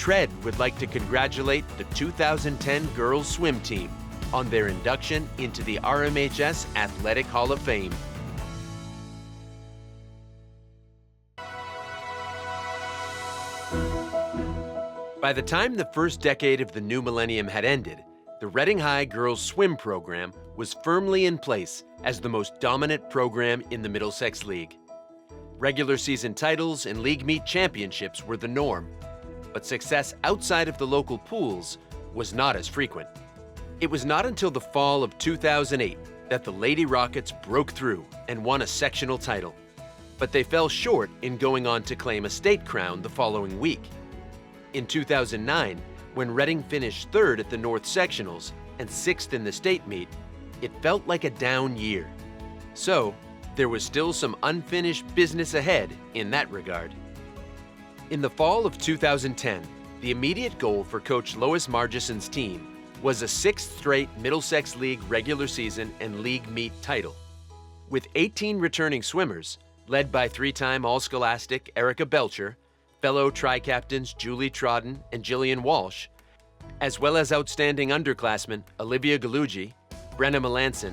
Tread would like to congratulate the 2010 girls swim team on their induction into the RMHS Athletic Hall of Fame. By the time the first decade of the new millennium had ended, the Reading High girls swim program was firmly in place as the most dominant program in the Middlesex League. Regular season titles and league meet championships were the norm, but success outside of the local pools was not as frequent. It was not until the fall of 2008 that the Lady Rockets broke through and won a sectional title, but they fell short in going on to claim a state crown the following week. In 2009, when Reading finished third at the North Sectionals and sixth in the state meet, it felt like a down year. So, there was still some unfinished business ahead in that regard. In the fall of 2010, the immediate goal for Coach Lois Margison's team was a sixth straight Middlesex League regular season and league meet title. With 18 returning swimmers, led by three-time All-Scholastic Erica Belcher, fellow tri-captains Julie Trodden and Jillian Walsh, as well as outstanding underclassmen Olivia Galuggi, Brenna Melanson,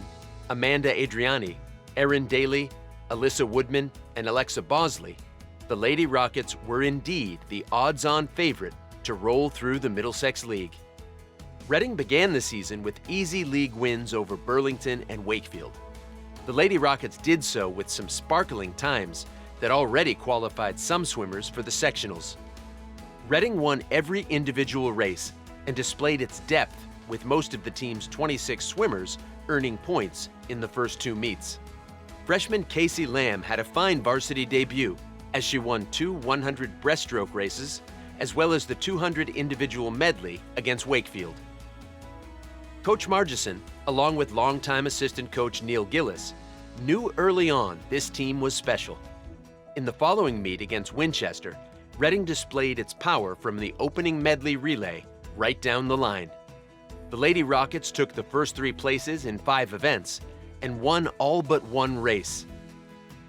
Amanda Adriani, Erin Daly, Alyssa Woodman, and Alexa Bosley, the Lady Rockets were indeed the odds-on favorite to roll through the Middlesex League. Reading began the season with easy league wins over Burlington and Wakefield. The Lady Rockets did so with some sparkling times that already qualified some swimmers for the sectionals. Reading won every individual race and displayed its depth, with most of the team's 26 swimmers earning points in the first two meets. Freshman Casey Lamb had a fine varsity debut as she won two 100 breaststroke races, as well as the 200 individual medley against Wakefield. Coach Margison, along with longtime assistant coach Neil Gillis, knew early on this team was special. In the following meet against Winchester, Reading displayed its power from the opening medley relay right down the line. The Lady Rockets took the first three places in 5 events and won all but one race.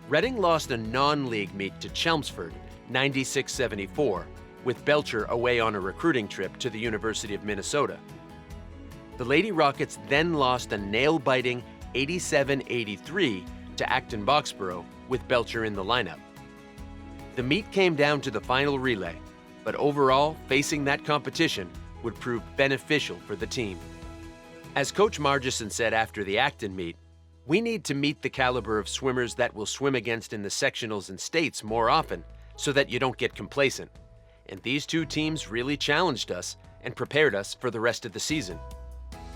Reading lost a non-league meet to Chelmsford, 96-74, with Belcher away on a recruiting trip to the University of Minnesota. The Lady Rockets then lost a nail-biting 87-83 to Acton Boxborough, with Belcher in the lineup. The meet came down to the final relay, but overall, facing that competition would prove beneficial for the team. As Coach Margison said after the Acton meet, "We need to meet the caliber of swimmers that we'll swim against in the sectionals and states more often so that you don't get complacent. And these two teams really challenged us and prepared us for the rest of the season."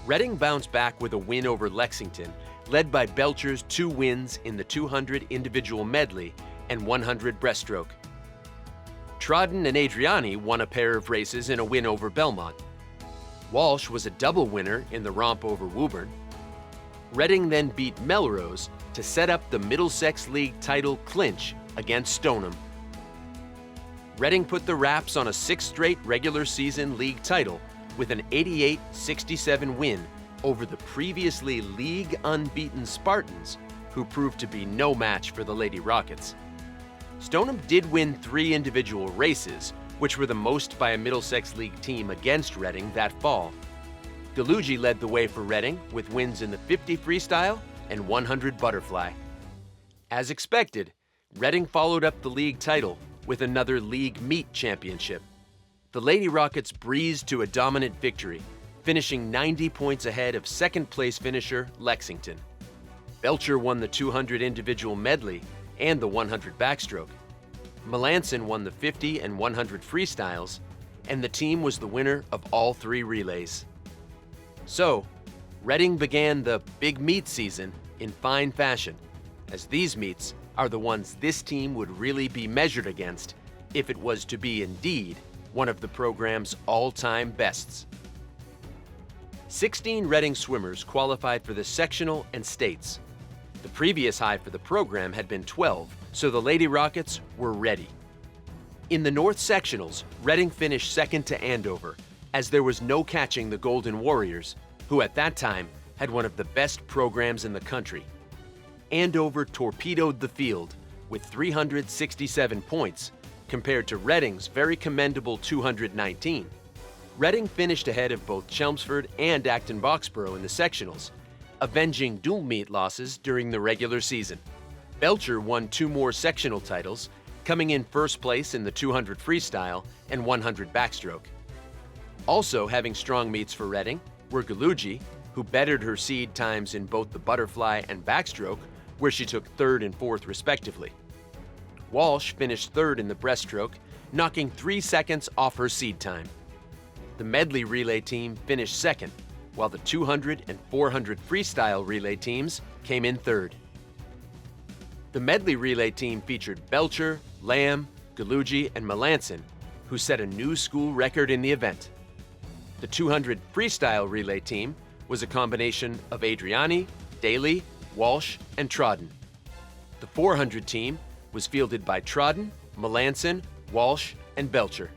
Reading bounced back with a win over Lexington, led by Belcher's 2 wins in the 200 individual medley and 100 breaststroke. Trodden and Adriani won a pair of races in a win over Belmont. Walsh was a double winner in the romp over Woburn. Reading then beat Melrose to set up the Middlesex League title clinch against Stoneham. Reading put the Raps on a 6th straight regular season league title with an 88-67 win over the previously league unbeaten Spartans, who proved to be no match for the Lady Rockets. Stoneham did win 3 individual races, which were the most by a Middlesex League team against Reading that fall. Galuggi led the way for Reading with wins in the 50 freestyle and 100 butterfly. As expected, Reading followed up the league title with another league meet championship. The Lady Rockets breezed to a dominant victory, finishing 90 points ahead of second-place finisher Lexington. Belcher won the 200 individual medley and the 100 backstroke. Melanson won the 50 and 100 freestyles, and the team was the winner of all 3 relays. So, Reading began the big meet season in fine fashion, as these meets are the ones this team would really be measured against if it was to be indeed one of the program's all-time bests. 16 Reading swimmers qualified for the sectional and states. The previous high for the program had been 12, so the Lady Rockets were ready. In the North Sectionals, Reading finished second to Andover, as there was no catching the Golden Warriors, who at that time had one of the best programs in the country. Andover torpedoed the field with 367 points, compared to Reading's very commendable 219. Reading finished ahead of both Chelmsford and Acton Boxborough in the sectionals, avenging dual meet losses during the regular season. Belcher won 2 more sectional titles, coming in first place in the 200 freestyle and 100 backstroke. Also having strong meets for Reading were Gallugi, who bettered her seed times in both the butterfly and backstroke, where she took 3rd and 4th respectively. Walsh finished 3rd in the breaststroke, knocking 3 seconds off her seed time. The medley relay team finished 2nd, while the 200 and 400 freestyle relay teams came in 3rd. The medley relay team featured Belcher, Lamb, Gallugi, and Melanson, who set a new school record in the event. The 200 freestyle relay team was a combination of Adriani, Daly, Walsh, and Trodden. The 400 team was fielded by Trodden, Melanson, Walsh, and Belcher.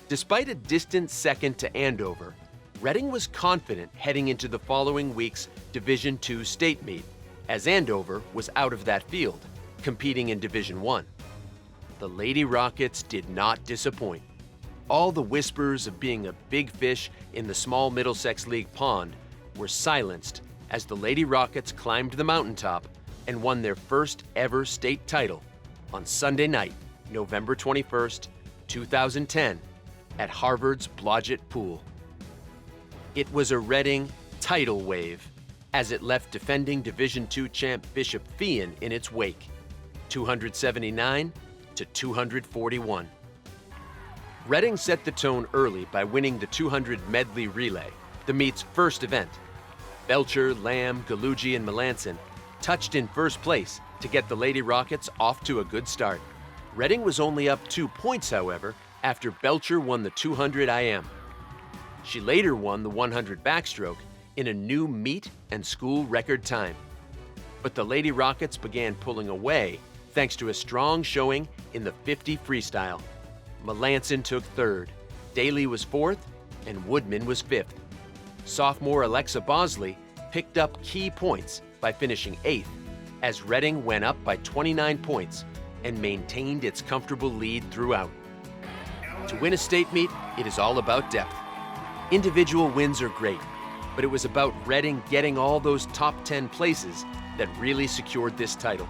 Despite a distant second to Andover, Reading was confident heading into the following week's Division II state meet, as Andover was out of that field, competing in Division I. The Lady Rockets did not disappoint. All the whispers of being a big fish in the small Middlesex League pond were silenced as the Lady Rockets climbed the mountaintop and won their first ever state title on Sunday night, November 21st, 2010, at Harvard's Blodgett Pool. It was a Reading tidal wave as it left defending Division II champ Bishop Feehan in its wake, 279 to 241. Reading set the tone early by winning the 200 medley relay, the meet's first event. Belcher, Lamb, Gallugi, and Melanson touched in first place to get the Lady Rockets off to a good start. Reading was only up 2 points, however, after Belcher won the 200 IM. She later won the 100 backstroke in a new meet and school record time. But the Lady Rockets began pulling away thanks to a strong showing in the 50 freestyle. Melanson took 3rd, Daly was 4th, and Woodman was 5th. Sophomore Alexa Bosley picked up key points by finishing 8th, as Reading went up by 29 points and maintained its comfortable lead throughout. To win a state meet, it is all about depth. Individual wins are great, but it was about Reading getting all those top 10 places that really secured this title.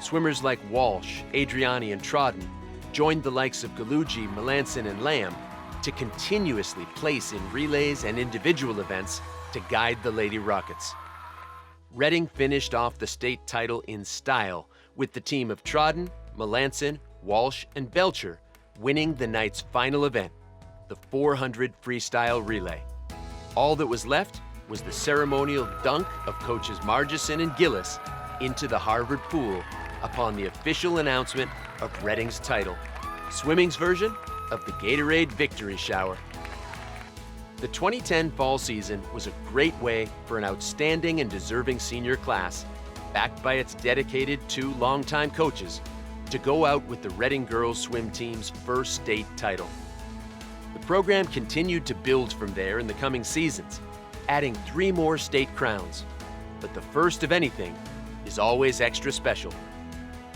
Swimmers like Walsh, Adriani, and Trodden joined the likes of Gallugi, Melanson, and Lamb to continuously place in relays and individual events to guide the Lady Rockets. Reading finished off the state title in style, with the team of Trodden, Melanson, Walsh, and Belcher winning the night's final event, the 400 freestyle relay. All that was left was the ceremonial dunk of coaches Margison and Gillis into the Harvard pool upon the official announcement of Reading's title, swimming's version of the Gatorade Victory Shower. The 2010 fall season was a great way for an outstanding and deserving senior class, backed by its dedicated 2 longtime coaches, to go out with the Reading girls swim team's first state title. The program continued to build from there in the coming seasons, adding 3 more state crowns. But the first of anything is always extra special.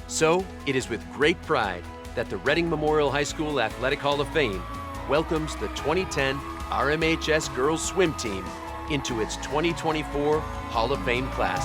So it is with great pride that the Reading Memorial High School Athletic Hall of Fame welcomes the 2010 RMHS girls swim team into its 2024 Hall of Fame class.